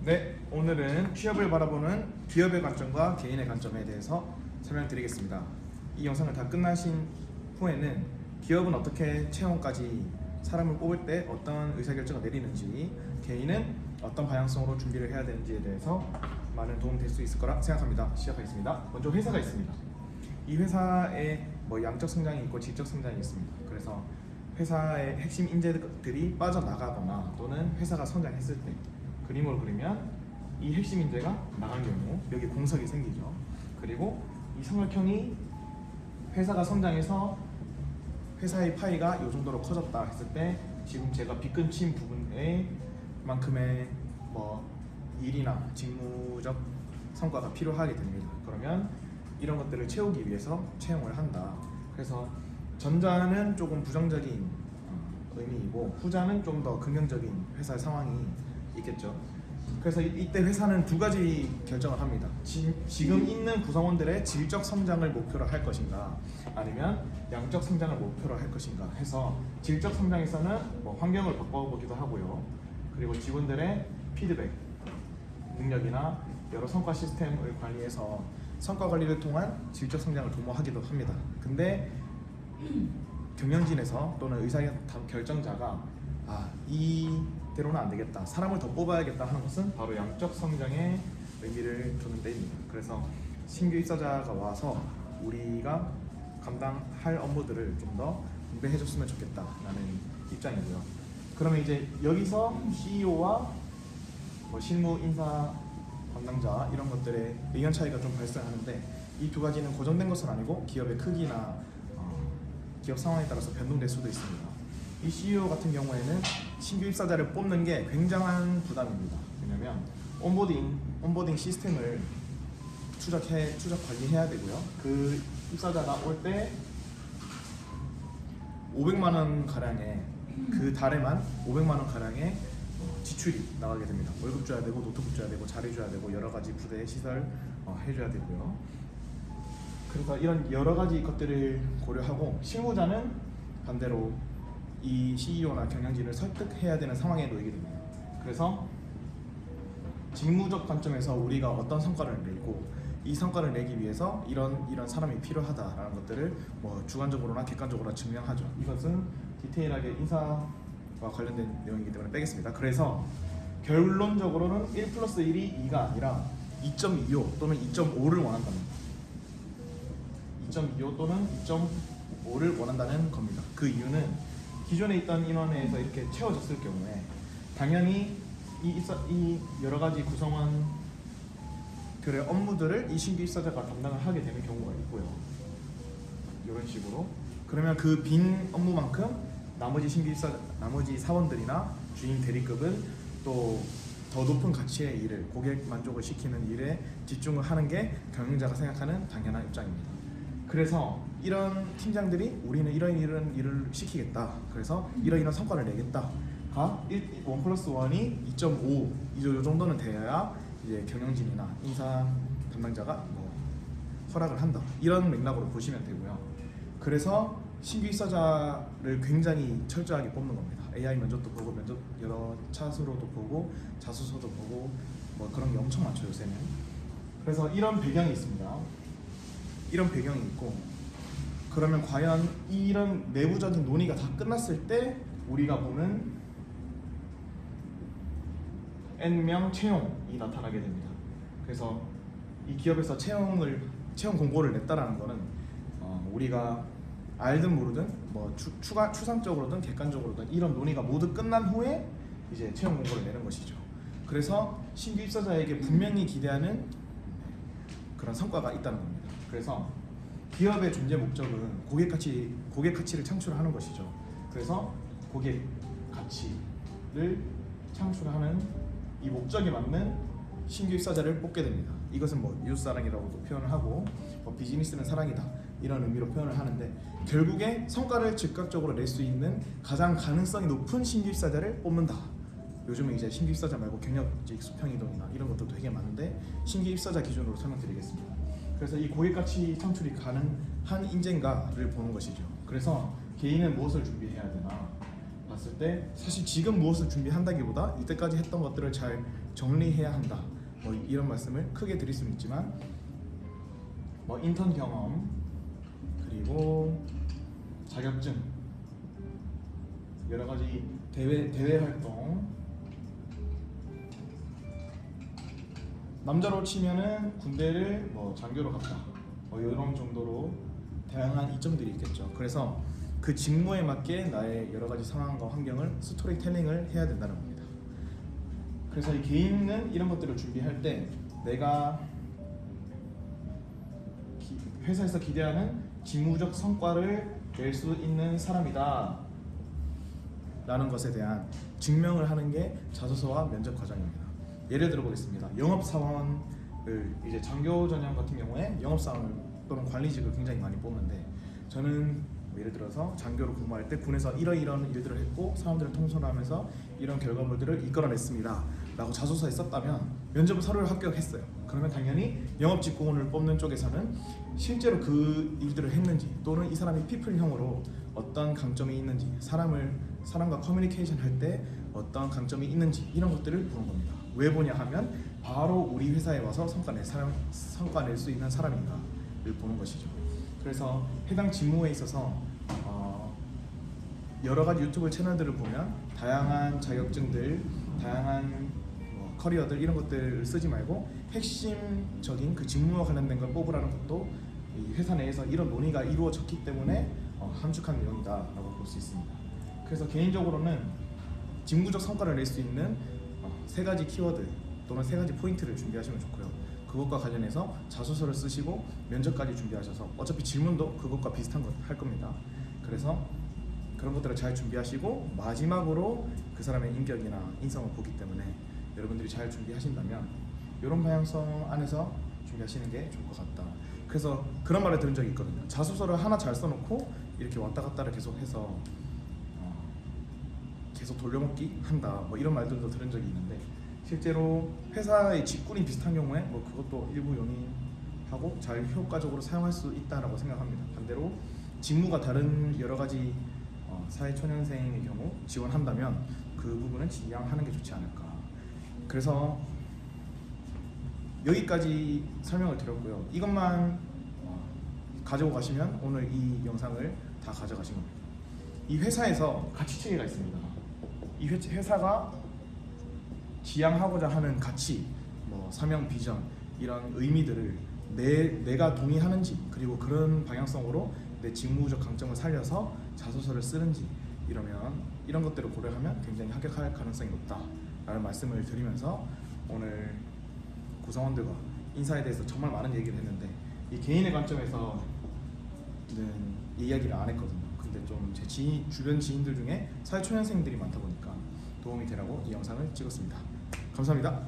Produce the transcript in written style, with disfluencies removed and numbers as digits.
네, 오늘은 취업을 바라보는 기업의 관점과 개인의 관점에 대해서 설명드리겠습니다. 이 영상을 다 끝나신 후에는 기업은 어떻게 채용까지 사람을 뽑을 때 어떤 의사결정을 내리는지, 개인은 어떤 방향성으로 준비를 해야 되는지에 대해서 많은 도움이 될 수 있을 거라 생각합니다. 시작하겠습니다. 먼저 회사가 있습니다. 이 회사에 양적 성장이 있고 질적 성장이 있습니다. 그래서 회사의 핵심 인재들이 빠져나가거나 또는 회사가 성장했을 때 그림으로 그리면 이 핵심 인재가 나간 경우 여기 공석이 생기죠. 그리고 이 삼각형이 회사가 성장해서 회사의 파이가 이 정도로 커졌다 했을 때 지금 제가 빗금친 부분에 만큼의 일이나 직무적 성과가 필요하게 됩니다. 그러면 이런 것들을 채우기 위해서 채용을 한다. 그래서 전자는 조금 부정적인 의미이고 후자는 좀 더 긍정적인 회사의 상황이 있겠죠. 그래서 이때 회사는 두 가지 결정을 합니다. 지금 있는 구성원들의 질적 성장을 목표로 할 것인가, 아니면 양적 성장을 목표로 할 것인가 해서 질적 성장에서는 환경을 바꿔보기도 하고요. 그리고 직원들의 피드백 능력이나 여러 성과 시스템을 관리해서 성과 관리를 통한 질적 성장을 도모하기도 합니다. 근데 경영진에서 또는 의사결정자가 이대로는 안 되겠다, 사람을 더 뽑아야겠다 하는 것은 바로 양적 성장의 의미를 두는 데입니다. 그래서 신규 입사자가 와서 우리가 감당할 업무들을 좀 더 분배해줬으면 좋겠다라는 입장이고요. 그러면 이제 여기서 CEO와 실무 인사 담당자 이런 것들의 의견 차이가 좀 발생하는데, 이 두 가지는 고정된 것은 아니고 기업의 크기나 기업 상황에 따라서 변동될 수도 있습니다. 이 CEO 같은 경우에는 신규 입사자를 뽑는 게 굉장한 부담입니다. 왜냐면 온보딩 시스템을 추적 관리해야 되고요. 그 입사자가 올 때 500만 원 가량의 그 달에만 500만 원 가량의 지출이 나가게 됩니다. 월급 줘야 되고 노트북 줘야 되고 자리 줘야 되고 여러 가지 부대 시설 해줘야 되고요. 그래서 이런 여러 가지 것들을 고려하고 실무자는 반대로 이 CEO나 경영진을 설득해야 되는 상황에 놓이게 됩니다. 그래서 직무적 관점에서 우리가 어떤 성과를 내고 이 성과를 내기 위해서 이런 사람이 필요하다라는 것들을 주관적으로나 객관적으로 증명하죠. 이것은 디테일하게 인사와 관련된 내용이기 때문에 빼겠습니다. 그래서 결론적으로는 1+1이 2가 아니라 2.25 또는 2.5를 원한답니다. 2.25 또는 2.5를 원한다는 겁니다. 그 이유는 기존에 있던 인원에서 이렇게 채워졌을 경우에 당연히 이 여러 가지 구성원들의 업무들을 이 신규 입사자가 담당을 하게 되는 경우가 있고요. 이런 식으로 그러면 그 빈 업무만큼 나머지 사원들이나 주임 대리급은 또 더 높은 가치의 일을, 고객 만족을 시키는 일에 집중을 하는 게 경영자가 생각하는 당연한 입장입니다. 그래서 이런 팀장들이 우리는 이런 일을 시키겠다, 그래서 이런 성과를 내겠다가 1+1이 2.5 이 정도는 되어야 이제 경영진이나 인사 담당자가 허락을 한다, 이런 맥락으로 보시면 되고요. 그래서 신규 입사자를 굉장히 철저하게 뽑는 겁니다. AI 면접도 보고 면접 여러 차수로도 보고 자소서도 보고 그런 게 엄청 많죠 요새는. 그래서 이런 배경이 있습니다. 이런 배경이 있고, 그러면 과연 이런 내부적인 논의가 다 끝났을 때 우리가 보는 N명 채용이 나타나게 됩니다. 그래서 이 기업에서 채용 공고를 냈다라는 거는 우리가 알든 모르든 추상적으로든 객관적으로든 이런 논의가 모두 끝난 후에 이제 채용 공고를 내는 것이죠. 그래서 신규 입사자에게 분명히 기대하는 그런 성과가 있다는 겁니다. 그래서 기업의 존재 목적은 고객 가치를 창출하는 것이죠. 그래서 고객 가치를 창출하는 이 목적에 맞는 신규 입사자를 뽑게 됩니다. 이것은 이웃사랑이라고도 표현을 하고 비즈니스는 사랑이다 이런 의미로 표현을 하는데, 결국에 성과를 즉각적으로 낼 수 있는 가장 가능성이 높은 신규 입사자를 뽑는다. 요즘은 이제 신규 입사자 말고 경력직 수평 이동이나 이런 것도 되게 많은데 신규 입사자 기준으로 설명드리겠습니다. 그래서 이 고객 가치 창출이 가능한 인재인가를 보는 것이죠. 그래서 개인은 무엇을 준비해야 되나, 봤을 때 사실 지금 무엇을 준비한다기보다 이때까지 했던 것들을 잘 정리해야 한다. 뭐 이런 말씀을 크게 드릴 수는 있지만 뭐 인턴 경험 그리고 자격증 여러 가지 대회 활동 남자로 치면은 군대를 뭐 장교로 갔다 뭐 이런 정도로 다양한 이점들이 있겠죠. 그래서 그 직무에 맞게 나의 여러 가지 상황과 환경을 스토리텔링을 해야 된다는 겁니다. 그래서 이 개인은 이런 것들을 준비할 때 내가 회사에서 기대하는 직무적 성과를 낼 수 있는 사람이다 라는 것에 대한 증명을 하는 게 자소서와 면접 과정입니다. 예를 들어 보겠습니다. 영업사원을 이제 장교 전형 같은 경우에 영업사원을 또는 관리직을 굉장히 많이 뽑는데 저는 예를 들어서 장교로 근무할 때 군에서 이러이러한 일들을 했고 사람들을 통솔하면서 이런 결과물들을 이끌어냈습니다 라고 자소서에 썼다면 면접을 서류를 합격했어요. 그러면 당연히 영업직공원을 뽑는 쪽에서는 실제로 그 일들을 했는지 또는 이 사람이 피플형으로 어떤 강점이 있는지 사람과 커뮤니케이션 할 때 어떤 강점이 있는지 이런 것들을 보는 겁니다. 왜 보냐 하면 바로 우리 회사에 와서 성과 낼 수 있는 사람인가를 보는 것이죠. 그래서 해당 직무에 있어서 여러 가지 유튜브 채널들을 보면 다양한 자격증들, 다양한 커리어들 이런 것들을 쓰지 말고 핵심적인 그 직무와 관련된 걸 뽑으라는 것도 이 회사 내에서 이런 논의가 이루어졌기 때문에 함축한 내용이다라고 볼 수 있습니다. 그래서 개인적으로는 직무적 성과를 낼 수 있는 세 가지 키워드 또는 세 가지 포인트를 준비하시면 좋고요. 그것과 관련해서 자소서를 쓰시고 면접까지 준비하셔서 어차피 질문도 그것과 비슷한 것 할 겁니다. 그래서 그런 것들을 잘 준비하시고 마지막으로 그 사람의 인격이나 인성을 보기 때문에 여러분들이 잘 준비하신다면 이런 방향성 안에서 준비하시는 게 좋을 것 같다. 그래서 그런 말을 들은 적이 있거든요. 자소서를 하나 잘 써놓고 이렇게 왔다 갔다를 계속해서 계속 돌려먹기 한다. 뭐 이런 말들도 들은 적이 있는데 실제로 회사의 직군이 비슷한 경우에 뭐 그것도 일부 용인하고 잘 효과적으로 사용할 수 있다라고 생각합니다. 반대로 직무가 다른 여러 가지 사회초년생의 경우 지원한다면 그 부분은 지양하는 게 좋지 않을까. 그래서 여기까지 설명을 드렸고요. 이것만 가지고 가시면 오늘 이 영상을 다 가져가신 겁니다. 이 회사에서 가치체계가 있습니다. 이 회사가 지향하고자 하는 가치, 뭐 사명, 비전 이런 의미들을 내가 동의하는지 그리고 그런 방향성으로 내 직무적 강점을 살려서 자소서를 쓰는지 이러면 이런 것들을 고려하면 굉장히 합격할 가능성이 높다라는 말씀을 드리면서 오늘 구성원들과 인사에 대해서 정말 많은 얘기를 했는데 이 개인의 관점에서는 이야기를 안 했거든요. 근데 좀 제 주변 지인들 중에 사회초년생들이 많다 보니까 도움이 되라고 이 영상을 찍었습니다. 감사합니다.